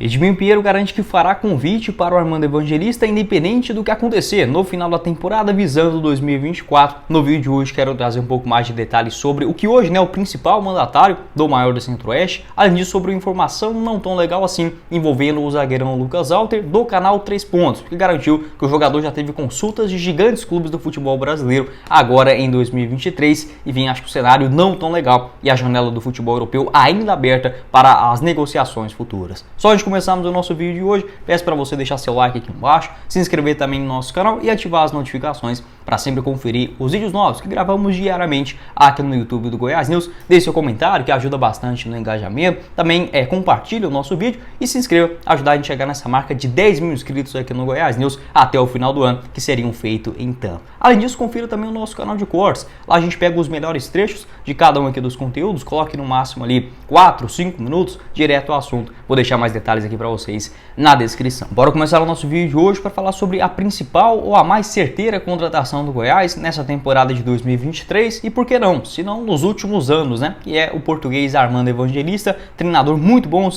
Edmil Pinheiro garante que fará convite para o Armando Evangelista independente do que acontecer no final da temporada visando 2024. No vídeo de hoje quero trazer um pouco mais de detalhes sobre o que hoje é o principal mandatário do maior do Centro-Oeste. Além disso, sobre uma informação não tão legal assim envolvendo o zagueirão Lucas Alter do canal 3 Pontos, que garantiu que o jogador já teve consultas de gigantes clubes do futebol brasileiro agora em 2023 e vem, acho que o cenário não tão legal e a janela do futebol europeu ainda aberta para as negociações futuras. Só antes de começarmos o nosso vídeo de hoje, peço para você deixar seu like aqui embaixo, se inscrever também no nosso canal e ativar as notificações para sempre conferir os vídeos novos que gravamos diariamente aqui no YouTube do Goiás News. Deixe seu comentário que ajuda bastante no engajamento, também compartilhe o nosso vídeo e se inscreva, ajudar a gente a chegar nessa marca de 10 mil inscritos aqui no Goiás News até o final do ano, que seriam feitos então. Além disso, confira também o nosso canal de cortes, lá a gente pega os melhores trechos de cada um aqui dos conteúdos, coloque no máximo ali 4, 5 minutos direto ao assunto. Vou deixar mais detalhes aqui para vocês na descrição. Bora começar o nosso vídeo de hoje para falar sobre a principal ou a mais certeira contratação do Goiás nessa temporada de 2023 e por que não, se não nos últimos anos, que é o português Armando Evangelista, treinador muito bom,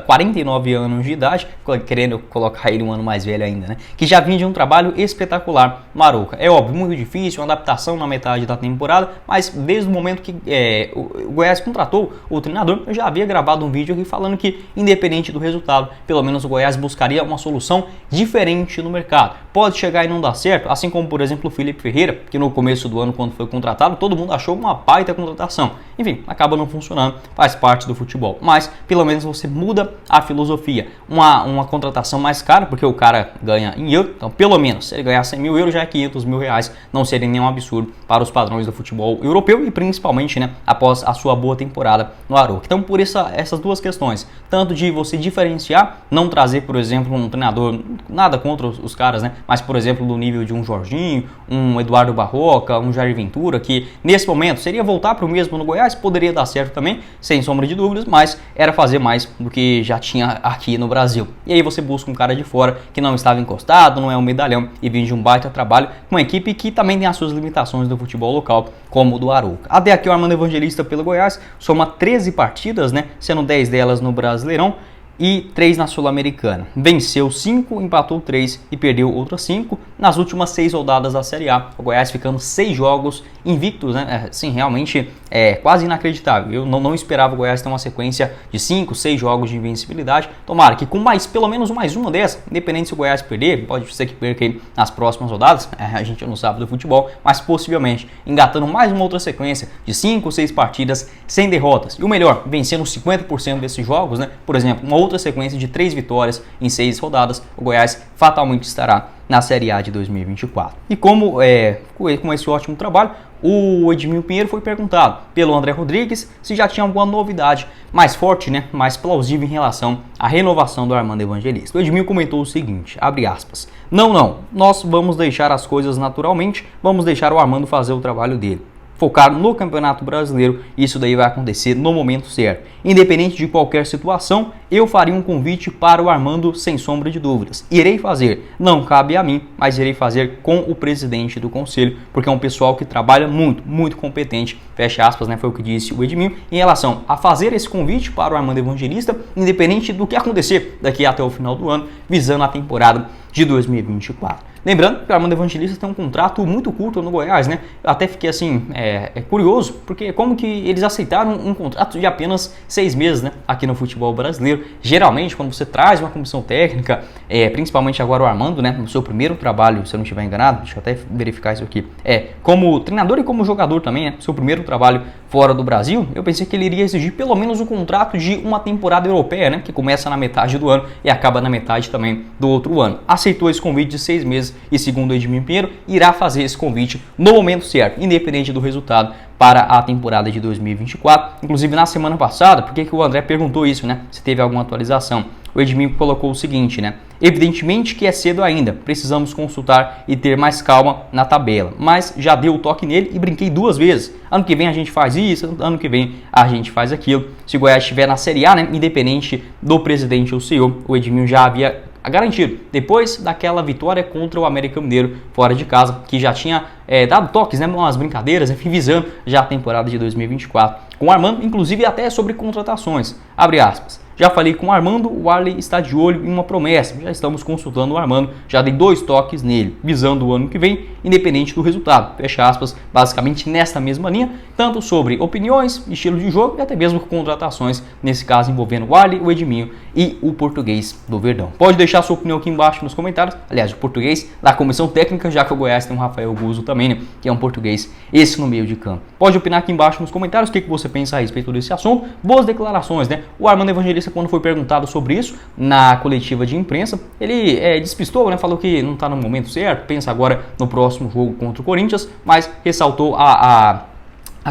49 anos de idade, querendo colocar ele um ano mais velho ainda, que já vinha de um trabalho espetacular no Arouca. É óbvio, muito difícil, uma adaptação na metade da temporada, mas desde o momento que o Goiás contratou o treinador, eu já havia gravado um vídeo aqui falando que, independente do resultado, pelo menos o Goiás buscaria uma solução diferente no mercado. Pode chegar e não dar certo, assim como, por exemplo, o Felipe Ferreira, que no começo do ano, quando foi contratado, todo mundo achou uma baita contratação. Enfim, acaba não funcionando, faz parte do futebol. Mas, pelo menos, você muda a filosofia. Uma contratação mais cara, porque o cara ganha em euro, então, pelo menos, se ele ganhar 100 mil euros, já é 500 mil reais, não seria nenhum absurdo para os padrões do futebol europeu e, principalmente, após a sua boa temporada no Arouca. Então, por essas duas questões, tanto de você diferenciar, não trazer, por exemplo, um treinador, nada contra os caras, mas, por exemplo, do nível de um Jorginho, um Eduardo Barroca, um Jair Ventura, que nesse momento seria voltar para o mesmo no Goiás, poderia dar certo também, sem sombra de dúvidas, mas era fazer mais do que já tinha aqui no Brasil. E aí você busca um cara de fora que não estava encostado, não é um medalhão e vem de um baita trabalho com uma equipe que também tem as suas limitações do futebol local, como o do Arouca. Até aqui o Armando Evangelista pelo Goiás soma 13 partidas, sendo 10 delas no Brasileirão e 3 na Sul-Americana. Venceu 5, empatou 3 e perdeu outras 5 nas últimas 6 rodadas da Série A. O Goiás ficando 6 jogos invictos, Sim, realmente é quase inacreditável. Eu não esperava o Goiás ter uma sequência de 5, 6 jogos de invencibilidade. Tomara que com pelo menos mais uma dessa, independente se o Goiás perder, pode ser que perca aí nas próximas rodadas, a gente não sabe do futebol, mas possivelmente engatando mais uma outra sequência de 5, 6 partidas sem derrotas. E o melhor, vencendo 50% desses jogos, Por exemplo, uma outra sequência de 3 vitórias em 6 rodadas, o Goiás fatalmente estará na Série A de 2024. E com esse ótimo trabalho, o Edmil Pinheiro foi perguntado pelo André Rodrigues se já tinha alguma novidade mais forte, mais plausível em relação à renovação do Armando Evangelista. O Edmil comentou o seguinte, abre aspas, não, nós vamos deixar as coisas naturalmente, vamos deixar o Armando fazer o trabalho dele. Focar no Campeonato Brasileiro, isso daí vai acontecer no momento certo. Independente de qualquer situação, eu faria um convite para o Armando sem sombra de dúvidas. Irei fazer, não cabe a mim, mas irei fazer com o presidente do conselho, porque é um pessoal que trabalha muito competente, fecha aspas, foi o que disse o Edmil, em relação a fazer esse convite para o Armando Evangelista, independente do que acontecer daqui até o final do ano, visando a temporada de 2024. Lembrando que o Armando Evangelista tem um contrato muito curto no Goiás, Eu até fiquei assim, curioso, porque como que eles aceitaram um contrato de apenas 6 meses, aqui no futebol brasileiro. Geralmente, quando você traz uma comissão técnica, principalmente agora o Armando, no seu primeiro trabalho, se eu não estiver enganado, deixa eu até verificar isso aqui, como treinador e como jogador também, seu primeiro trabalho fora do Brasil, eu pensei que ele iria exigir pelo menos um contrato de uma temporada europeia, que começa na metade do ano e acaba na metade também do outro ano. Aceitou esse convite de 6 meses e, segundo o Edmil Pinheiro, irá fazer esse convite no momento certo, independente do resultado para a temporada de 2024. Inclusive na semana passada, porque que o André perguntou isso, se teve alguma atualização, o Edmil colocou o seguinte, evidentemente que é cedo ainda, precisamos consultar e ter mais calma na tabela, mas já dei o toque nele e brinquei 2 vezes. Ano que vem a gente faz isso, ano que vem a gente faz aquilo. Se o Goiás estiver na Série A, independente do presidente ou CEO, o Edmil já havia garantido, depois daquela vitória contra o América Mineiro fora de casa, que já tinha dado toques, umas brincadeiras, visando já a temporada de 2024 com o Armando, inclusive até sobre contratações, abre aspas. Já falei com o Armando, o Arley está de olho em uma promessa, já estamos consultando o Armando, já dei 2 toques nele, visando o ano que vem, independente do resultado, fecha aspas, basicamente nesta mesma linha, tanto sobre opiniões, estilo de jogo e até mesmo contratações, nesse caso envolvendo o Arley, o Edminho e o português do Verdão. Pode deixar sua opinião aqui embaixo nos comentários, aliás, o português da comissão técnica, já que o Goiás tem um Rafael Guzzo também, né, que é um português, esse no meio de campo. Pode opinar aqui embaixo nos comentários o que você pensa a respeito desse assunto, boas declarações, né? O Armando Evangelista, quando foi perguntado sobre isso na coletiva de imprensa, ele despistou, né? Falou que não está no momento certo, pensa agora no próximo jogo contra o Corinthians, mas ressaltou a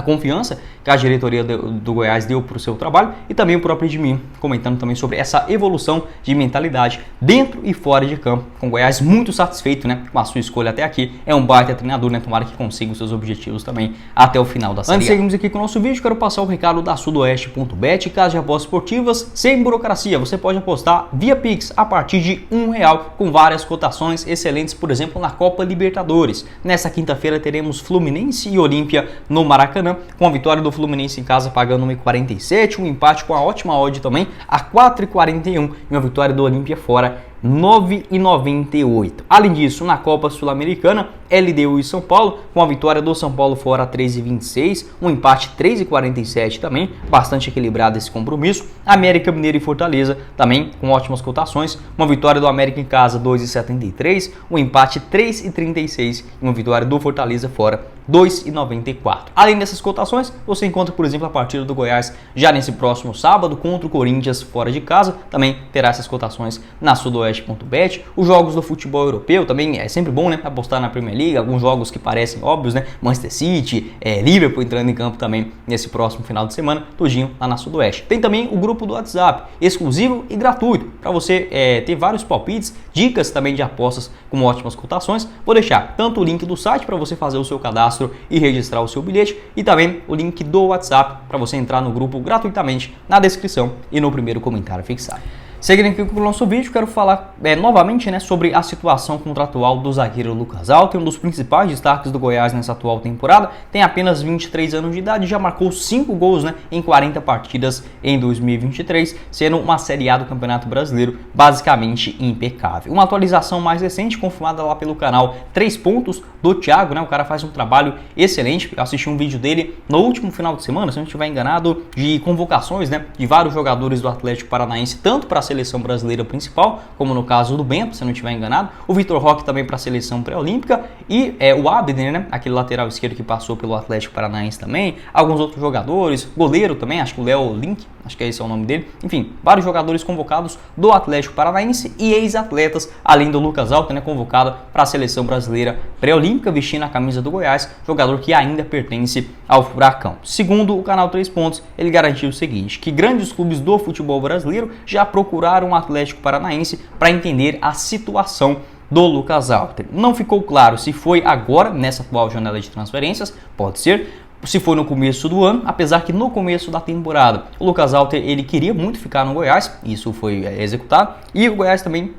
confiança que a diretoria do Goiás deu para o seu trabalho e também o próprio Edminho comentando também sobre essa evolução de mentalidade dentro e fora de campo, com o Goiás muito satisfeito, né, com a sua escolha até aqui, é um baita treinador, né, tomara que consiga os seus objetivos também até o final da série. Antes de seguirmos aqui com o nosso vídeo, quero passar o recado da Sudoeste.bet, casa de apostas esportivas sem burocracia, você pode apostar via Pix a partir de R$1 com várias cotações excelentes, por exemplo, na Copa Libertadores. Nessa quinta-feira teremos Fluminense e Olímpia no Maracanã, com a vitória do Fluminense em casa pagando 1,47, um empate com a ótima odd também a 4,41 e uma vitória do Olímpia fora 9,98. Além disso, na Copa Sul-Americana, LDU e São Paulo, com a vitória do São Paulo fora 3,26, um empate 3,47 também, bastante equilibrado esse compromisso. América Mineiro e Fortaleza também com ótimas cotações, uma vitória do América em casa 2,73, um empate 3,36 e uma vitória do Fortaleza fora 2,94. Além dessas cotações, você encontra, por exemplo, a partida do Goiás já nesse próximo sábado contra o Corinthians fora de casa, também terá essas cotações na Sudoeste.bet. Os jogos do futebol europeu também é sempre bom, né, apostar na Premier League, alguns jogos que parecem óbvios, né, Manchester City, Liverpool entrando em campo também nesse próximo final de semana, tudinho lá na Sudoeste. Tem também o grupo do WhatsApp, exclusivo e gratuito, para você ter vários palpites, dicas também de apostas com ótimas cotações. Vou deixar tanto o link do site para você fazer o seu cadastro e registrar o seu bilhete e também o link do WhatsApp para você entrar no grupo gratuitamente na descrição e no primeiro comentário fixado. Seguindo aqui com o nosso vídeo, quero falar novamente, né, sobre a situação contratual do zagueiro Lucas Alter, um dos principais destaques do Goiás nessa atual temporada. Tem apenas 23 anos de idade, já marcou 5 gols, né, em 40 partidas em 2023, sendo uma Série A do Campeonato Brasileiro basicamente impecável. Uma atualização mais recente, confirmada lá pelo canal 3 Pontos do Thiago, né, o cara faz um trabalho excelente. Eu assisti um vídeo dele no último final de semana, se não estiver enganado, de convocações, né, de vários jogadores do Atlético Paranaense, tanto para a seleção brasileira principal, como no caso do Bento, se não estiver enganado, o Vitor Roque também para a seleção pré-olímpica e o Abner, né, aquele lateral esquerdo que passou pelo Atlético Paranaense também, alguns outros jogadores, goleiro também, acho que o Léo Link, acho que esse é o nome dele, enfim, vários jogadores convocados do Atlético Paranaense e ex-atletas, além do Lucas Alter, né, convocado para a seleção brasileira pré-olímpica, vestindo a camisa do Goiás, jogador que ainda pertence ao Furacão. Segundo o canal 3 Pontos, ele garantiu o seguinte, que grandes clubes do futebol brasileiro já procuraram o Atlético Paranaense para entender a situação do Lucas Alter. Não ficou claro se foi agora, nessa atual janela de transferências, pode ser, se foi no começo do ano, apesar que no começo da temporada o Lucas Alter ele queria muito ficar no Goiás, isso foi executado, e o Goiás também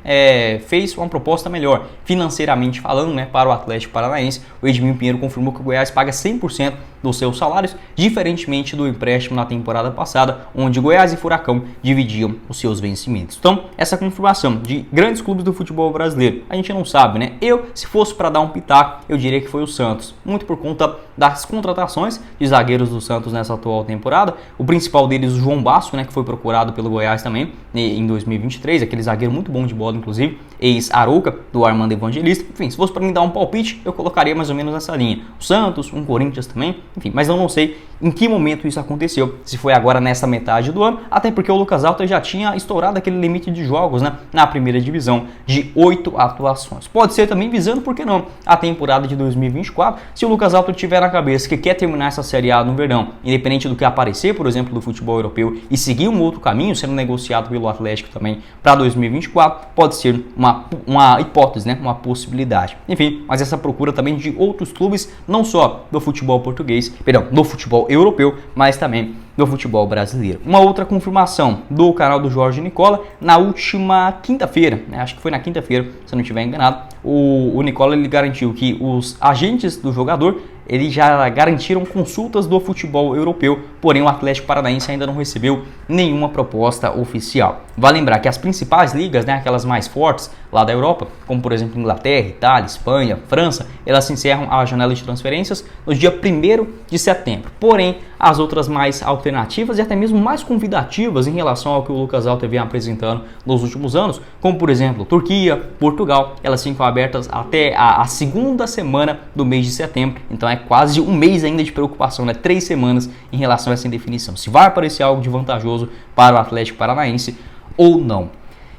fez uma proposta melhor, financeiramente falando, né, para o Atlético Paranaense. O Edminho Pinheiro confirmou que o Goiás paga 100% dos seus salários, diferentemente do empréstimo na temporada passada, onde Goiás e Furacão dividiam os seus vencimentos. Então, essa confirmação de grandes clubes do futebol brasileiro, a gente não sabe, né? Se fosse para dar um pitaco, eu diria que foi o Santos, muito por conta das contratações de zagueiros do Santos nessa atual temporada. O principal deles, o João Basso, né, que foi procurado pelo Goiás também em 2023, aquele zagueiro muito bom de bola, inclusive, ex-Arouca, do Armando Evangelista. Enfim, se fosse para mim dar um palpite, eu colocaria mais ou menos nessa linha. O Santos, um Corinthians também, enfim, mas eu não sei em que momento isso aconteceu, se foi agora nessa metade do ano, até porque o Lucas Alter já tinha estourado aquele limite de jogos, né, na primeira divisão de 8 atuações. Pode ser também visando, por que não, a temporada de 2024, se o Lucas Alter tiver na cabeça que quer terminar essa Série A no Verdão, independente do que aparecer, por exemplo, do futebol europeu, e seguir um outro caminho, sendo negociado pelo Atlético também para 2024, pode ser uma hipótese, né, uma possibilidade. Enfim, mas essa procura também de outros clubes, não só do futebol português, perdão, do futebol europeu, mas também do futebol brasileiro. Uma outra confirmação do canal do Jorge Nicola na última quinta-feira, né? Acho que foi na quinta-feira, se eu não estiver enganado, o Nicola ele garantiu que os agentes do jogador eles já garantiram consultas do futebol europeu, porém o Atlético Paranaense ainda não recebeu nenhuma proposta oficial. Vale lembrar que as principais ligas, né, aquelas mais fortes lá da Europa, como por exemplo Inglaterra, Itália, Espanha, França, elas encerram a janela de transferências no dia 1º de setembro. Porém, as outras mais alternativas e até mesmo mais convidativas em relação ao que o Lucas Alter vem apresentando nos últimos anos, como por exemplo Turquia, Portugal, elas ficam abertas até a segunda semana do mês de setembro. Então é quase um mês ainda de preocupação, né? 3 semanas em relação a essa indefinição. Se vai aparecer algo de vantajoso para o Atlético Paranaense ou não.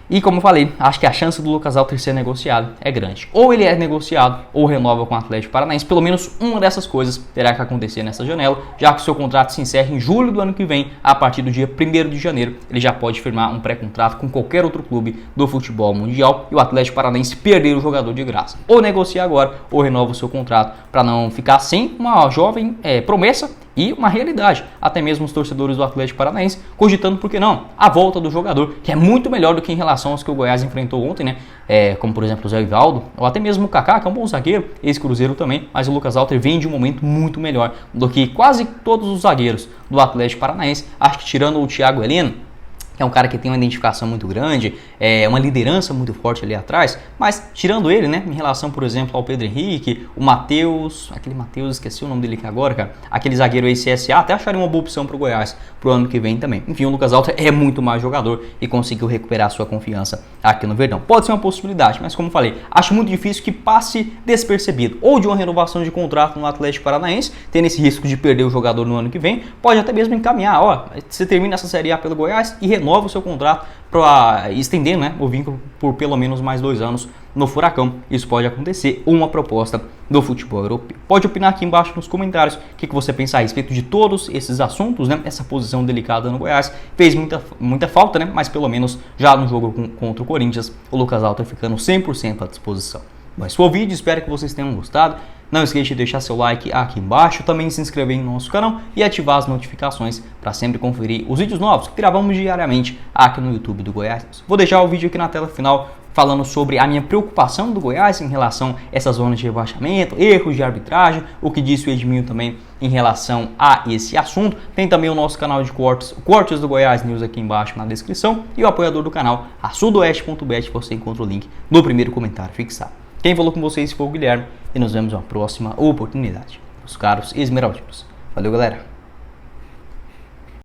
E como eu falei, acho que a chance do Lucas Alter ser negociado é grande. Ou ele é negociado ou renova com o Atlético Paranaense. Pelo menos uma dessas coisas terá que acontecer nessa janela, já que o seu contrato se encerra em julho do ano que vem. A partir do dia 1º de janeiro, ele já pode firmar um pré-contrato com qualquer outro clube do futebol mundial e o Atlético Paranaense perder o jogador de graça. Ou negocia agora ou renova o seu contrato para não ficar sem uma jovem promessa e uma realidade. Até mesmo os torcedores do Atlético Paranaense cogitando, por que não, a volta do jogador, que é muito melhor do que em relação aos que o Goiás enfrentou ontem, né? Como por exemplo o Zé Ivaldo, ou até mesmo o Kaká, que é um bom zagueiro, ex-cruzeiro também, mas o Lucas Alter vem de um momento muito melhor do que quase todos os zagueiros do Atlético Paranaense. Acho que tirando o Thiago Heleno, que é um cara que tem uma identificação muito grande, uma liderança muito forte ali atrás, mas tirando ele, né, em relação, por exemplo, ao Pedro Henrique, o Matheus, aquele Matheus, esqueci o nome dele aqui agora, cara, aquele zagueiro aí CSA, até acharia uma boa opção pro Goiás pro ano que vem também. Enfim, o Lucas Alter é muito mais jogador e conseguiu recuperar sua confiança aqui no Verdão. Pode ser uma possibilidade, mas como falei, acho muito difícil que passe despercebido, ou de uma renovação de contrato no Atlético Paranaense, tendo esse risco de perder o jogador no ano que vem, pode até mesmo encaminhar, ó, você termina essa Série A pelo Goiás e renova o seu contrato para estender, né, o vínculo por pelo menos mais 2 anos no Furacão. Isso pode acontecer, ou uma proposta do futebol europeu. Pode opinar aqui embaixo nos comentários o que você pensa a respeito de todos esses assuntos, né? Essa posição delicada no Goiás fez muita falta, né? Mas pelo menos já no jogo contra o Corinthians, o Lucas Alter ficando 100% à disposição. Bom, esse foi o vídeo, espero que vocês tenham gostado. Não esqueça de deixar seu like aqui embaixo, também se inscrever no nosso canal e ativar as notificações para sempre conferir os vídeos novos que gravamos diariamente aqui no YouTube do Goiás. Vou deixar o vídeo aqui na tela final falando sobre a minha preocupação do Goiás em relação a essas zonas de rebaixamento, erros de arbitragem, o que disse o Edminho também em relação a esse assunto. Tem também o nosso canal de cortes do Goiás News aqui embaixo na descrição e o apoiador do canal, a sudoeste.bet, você encontra o link no primeiro comentário fixado. Quem falou com vocês foi o Guilherme e nos vemos na próxima oportunidade. Os caros esmeraldinos. Valeu, galera!